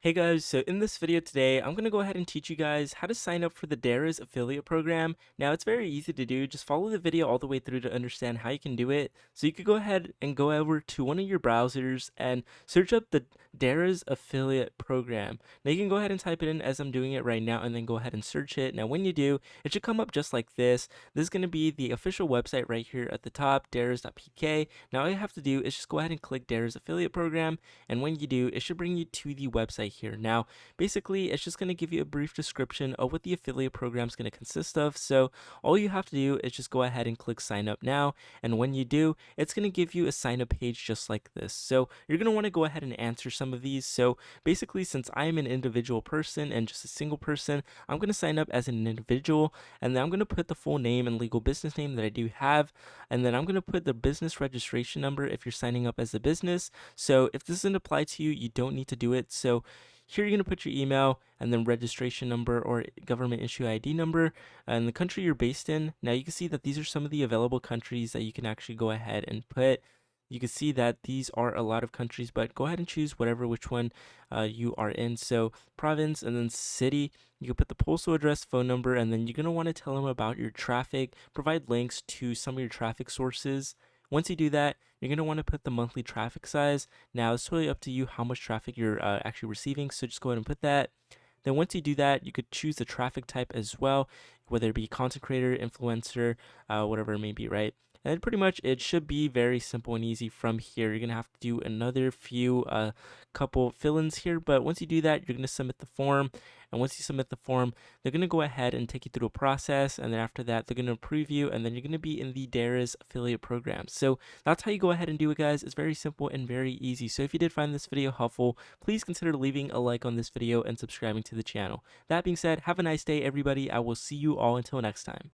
Hey guys, so in this video today, I'm going to go ahead and teach you guys how to sign up for the Daraz affiliate program. Now, it's very easy to do. Just follow the video all the way through to understand how you can do it. So you could go ahead and go over to one of your browsers and search up the Daraz affiliate program. Now, you can go ahead and type it in as I'm doing it right now and then go ahead and search it. Now, when you do, it should come up just like this. This is going to be the official website right here at the top, daraz.pk. Now, all you have to do is just go ahead and click Daraz affiliate program. And when you do, it should bring you to the website here. Now, basically, it's just going to give you a brief description of what the affiliate program is going to consist of. So all you have to do is just go ahead and click sign up now. And when you do, it's going to give you a sign up page just like this. So you're going to want to go ahead and answer some of these. So basically, since I am an individual person and just a single person, I'm going to sign up as an individual. And then I'm going to put the full name and legal business name that I do have. And then I'm going to put the business registration number if you're signing up as a business. So if this doesn't apply to you, you don't need to do it. So here you're going to put your email and then registration number or government issue ID number and the country you're based in. Now you can see that these are some of the available countries that you can actually go ahead and put. You can see that these are a lot of countries, but go ahead and choose which one you are in. So province and then city, you can put the postal address, phone number, and then you're going to want to tell them about your traffic, provide links to some of your traffic sources. Once you do that, you're going to want to put the monthly traffic size. Now, it's totally up to you how much traffic you're actually receiving, so just go ahead and put that. Then once you do that, you could choose the traffic type as well, whether it be content creator, influencer, whatever it may be, right? And pretty much it should be very simple and easy from here. You're going to have to do another few couple fill-ins here, but once you do that, you're going to submit the form. And once you submit the form, they're going to go ahead and take you through a process. And then after that, they're going to approve you. And then you're going to be in the Daraz affiliate program. So that's how you go ahead and do it, guys. It's very simple and very easy. So if you did find this video helpful, please consider leaving a like on this video and subscribing to the channel. That being said, have a nice day, everybody. I will see you all until next time.